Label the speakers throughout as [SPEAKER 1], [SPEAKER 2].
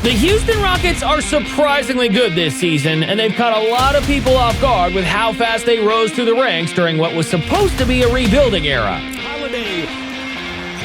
[SPEAKER 1] The Houston Rockets are surprisingly good this season, and they've caught a lot of people off guard with how fast they rose through the ranks during what was supposed to be a rebuilding era.
[SPEAKER 2] Holiday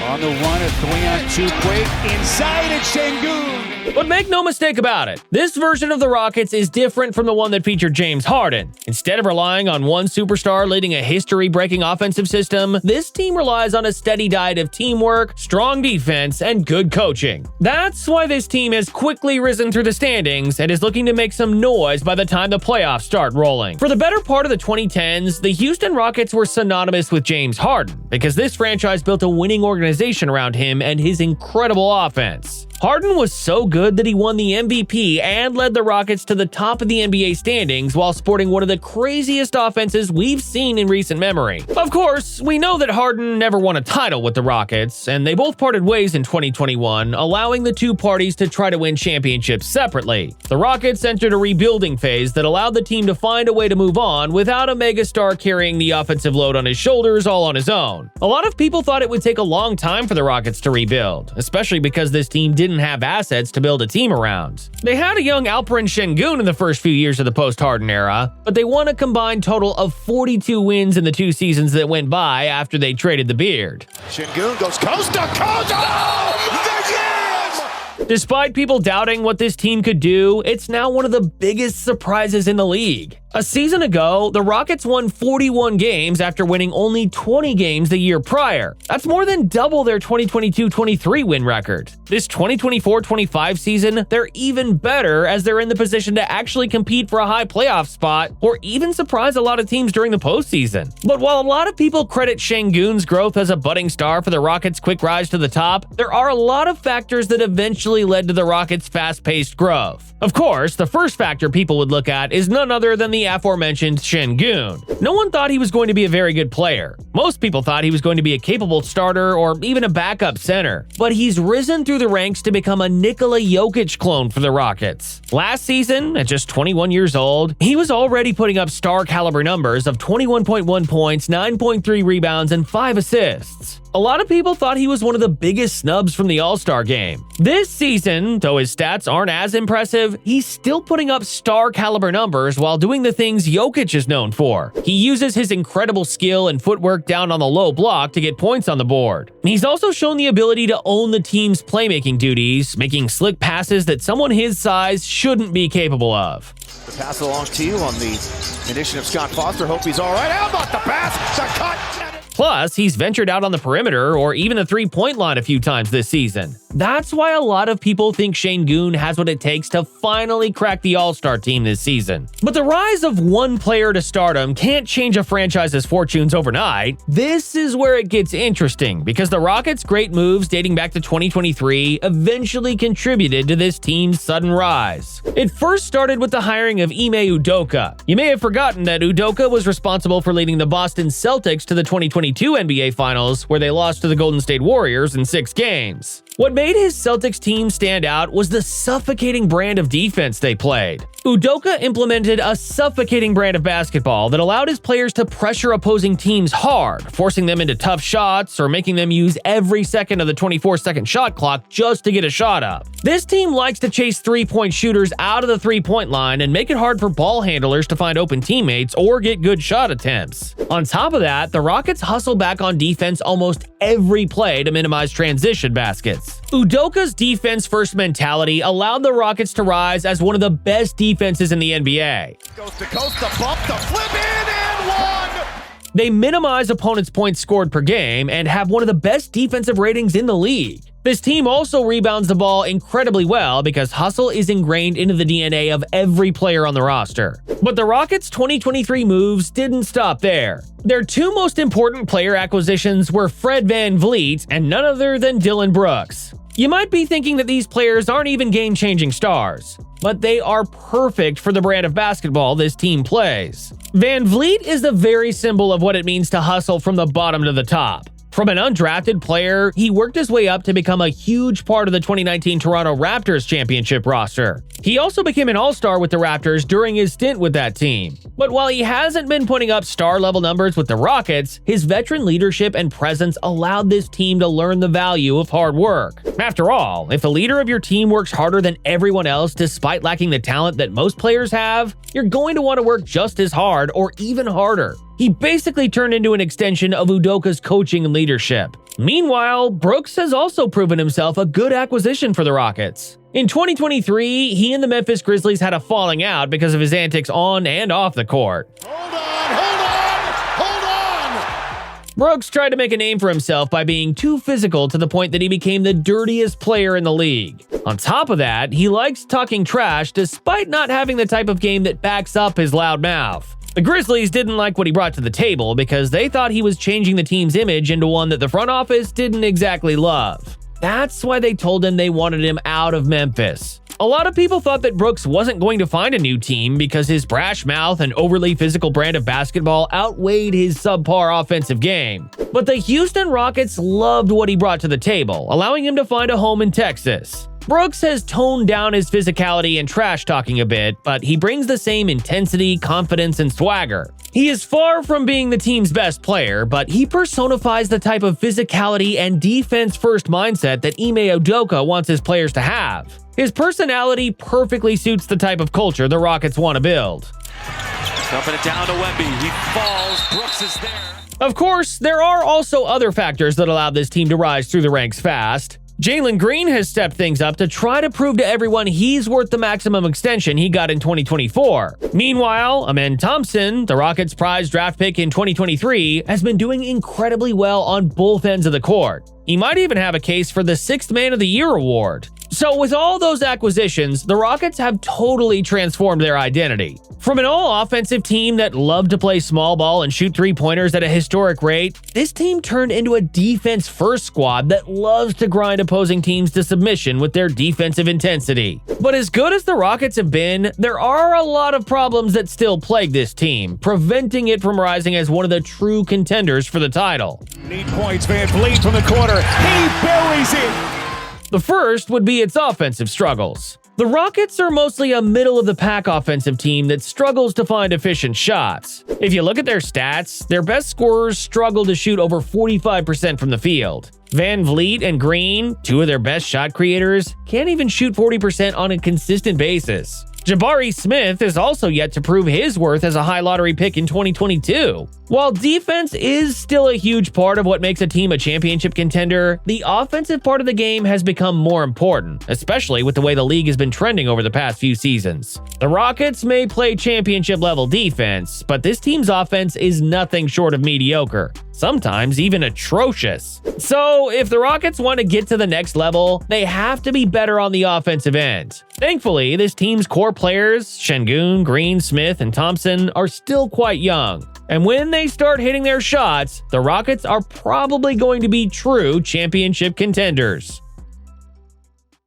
[SPEAKER 2] on the run, a 3-on-2 break inside at Şengün.
[SPEAKER 1] But make no mistake about it, this version of the Rockets is different from the one that featured James Harden. Instead of relying on one superstar leading a history-breaking offensive system, this team relies on a steady diet of teamwork, strong defense, and good coaching. That's why this team has quickly risen through the standings and is looking to make some noise by the time the playoffs start rolling. For the better part of the 2010s, the Houston Rockets were synonymous with James Harden because this franchise built a winning organization around him and his incredible offense. Harden was so good that he won the MVP and led the Rockets to the top of the NBA standings while sporting one of the craziest offenses we've seen in recent memory. Of course, we know that Harden never won a title with the Rockets, and they both parted ways in 2021, allowing the two parties to try to win championships separately. The Rockets entered a rebuilding phase that allowed the team to find a way to move on without a megastar carrying the offensive load on his shoulders all on his own. A lot of people thought it would take a long time for the Rockets to rebuild, especially because this team didn't have assets to build a team around. They had a young Alperen Şengün in the first few years of the post-Harden era, but they won a combined total of 42 wins in the 2 seasons that went by after they traded the beard.
[SPEAKER 2] Şengün goes coast to coast. Oh, the jam!
[SPEAKER 1] Despite people doubting what this team could do, it's now one of the biggest surprises in the league. A season ago, the Rockets won 41 games after winning only 20 games the year prior. That's more than double their 2022-23 win record. This 2024-25 season, they're even better as they're in the position to actually compete for a high playoff spot or even surprise a lot of teams during the postseason. But while a lot of people credit Şengün's growth as a budding star for the Rockets' quick rise to the top, there are a lot of factors that eventually led to the Rockets' fast-paced growth. Of course, the first factor people would look at is none other than the aforementioned Şengün. No one thought he was going to be a very good player. Most people thought he was going to be a capable starter or even a backup center. But he's risen through the ranks to become a Nikola Jokic clone for the Rockets. Last season, at just 21 years old, he was already putting up star-caliber numbers of 21.1 points, 9.3 rebounds, and 5 assists. A lot of people thought he was one of the biggest snubs from the All-Star game. This season, though his stats aren't as impressive, he's still putting up star-caliber numbers while doing the things Jokic is known for. He uses his incredible skill and footwork down on the low block to get points on the board. He's also shown the ability to own the team's playmaking duties, making slick passes that someone his size shouldn't be capable of.
[SPEAKER 2] The pass along to you on the addition of Scott Foster. Hope he's all right. How about the pass? The cut.
[SPEAKER 1] Plus, he's ventured out on the perimeter or even the three-point line a few times this season. That's why a lot of people think Şengün has what it takes to finally crack the All-Star team this season. But the rise of one player to stardom can't change a franchise's fortunes overnight. This is where it gets interesting, because the Rockets' great moves dating back to 2023 eventually contributed to this team's sudden rise. It first started with the hiring of Ime Udoka. You may have forgotten that Udoka was responsible for leading the Boston Celtics to the 2022 NBA Finals, where they lost to the Golden State Warriors in 6 games. What made his Celtics team stand out was the suffocating brand of defense they played. Udoka implemented a suffocating brand of basketball that allowed his players to pressure opposing teams hard, forcing them into tough shots or making them use every second of the 24-second shot clock just to get a shot up. This team likes to chase three-point shooters out of the three-point line and make it hard for ball handlers to find open teammates or get good shot attempts. On top of that, the Rockets hustle back on defense almost every play to minimize transition baskets. Udoka's defense-first mentality allowed the Rockets to rise as one of the best defenses in the NBA.
[SPEAKER 2] Coast to coast, the bump, the flip in and one.
[SPEAKER 1] They minimize opponents' points scored per game and have one of the best defensive ratings in the league. This team also rebounds the ball incredibly well because hustle is ingrained into the DNA of every player on the roster. But the Rockets' 2023 moves didn't stop there. Their 2 most important player acquisitions were Fred VanVleet and none other than Dillon Brooks. You might be thinking that these players aren't even game-changing stars, but they are perfect for the brand of basketball this team plays. VanVleet is the very symbol of what it means to hustle from the bottom to the top. From an undrafted player, he worked his way up to become a huge part of the 2019 Toronto Raptors championship roster. He also became an all-star with the Raptors during his stint with that team. But while he hasn't been putting up star-level numbers with the Rockets, his veteran leadership and presence allowed this team to learn the value of hard work. After all, if the leader of your team works harder than everyone else despite lacking the talent that most players have, you're going to want to work just as hard or even harder. He basically turned into an extension of Udoka's coaching and leadership. Meanwhile, Brooks has also proven himself a good acquisition for the Rockets. In 2023, he and the Memphis Grizzlies had a falling out because of his antics on and off the court.
[SPEAKER 2] Hold on!
[SPEAKER 1] Brooks tried to make a name for himself by being too physical to the point that he became the dirtiest player in the league. On top of that, he likes talking trash despite not having the type of game that backs up his loud mouth. The Grizzlies didn't like what he brought to the table because they thought he was changing the team's image into one that the front office didn't exactly love. That's why they told him they wanted him out of Memphis. A lot of people thought that Brooks wasn't going to find a new team because his brash mouth and overly physical brand of basketball outweighed his subpar offensive game. But the Houston Rockets loved what he brought to the table, allowing him to find a home in Texas. Brooks has toned down his physicality and trash talking a bit, but he brings the same intensity, confidence, and swagger. He is far from being the team's best player, but he personifies the type of physicality and defense-first mindset that Ime Udoka wants his players to have. His personality perfectly suits the type of culture the Rockets want to build.
[SPEAKER 3] Dumping it down to Wemby. He falls. Brooks is there.
[SPEAKER 1] Of course, there are also other factors that allowed this team to rise through the ranks fast. Jalen Green has stepped things up to try to prove to everyone he's worth the maximum extension he got in 2024. Meanwhile, Amen Thompson, the Rockets' prize draft pick in 2023, has been doing incredibly well on both ends of the court. He might even have a case for the 6th Man of the Year award. So with all those acquisitions, the Rockets have totally transformed their identity. From an all-offensive team that loved to play small ball and shoot three-pointers at a historic rate, this team turned into a defense-first squad that loves to grind opposing teams to submission with their defensive intensity. But as good as the Rockets have been, there are a lot of problems that still plague this team, preventing it from rising as one of the true contenders for the title.
[SPEAKER 2] Need points, Van Vliet from the corner. He buries it!
[SPEAKER 1] The first would be its offensive struggles. The Rockets are mostly a middle-of-the-pack offensive team that struggles to find efficient shots. If you look at their stats, their best scorers struggle to shoot over 45% from the field. Van Vliet and Green, two of their best shot creators, can't even shoot 40% on a consistent basis. Jabari Smith is also yet to prove his worth as a high lottery pick in 2022. While defense is still a huge part of what makes a team a championship contender, the offensive part of the game has become more important, especially with the way the league has been trending over the past few seasons. The Rockets may play championship-level defense, but this team's offense is nothing short of mediocre, sometimes even atrocious. So if the Rockets want to get to the next level, they have to be better on the offensive end. Thankfully, this team's core players, Şengün, Green, Smith, and Thompson, are still quite young. And when they start hitting their shots, the Rockets are probably going to be true championship contenders.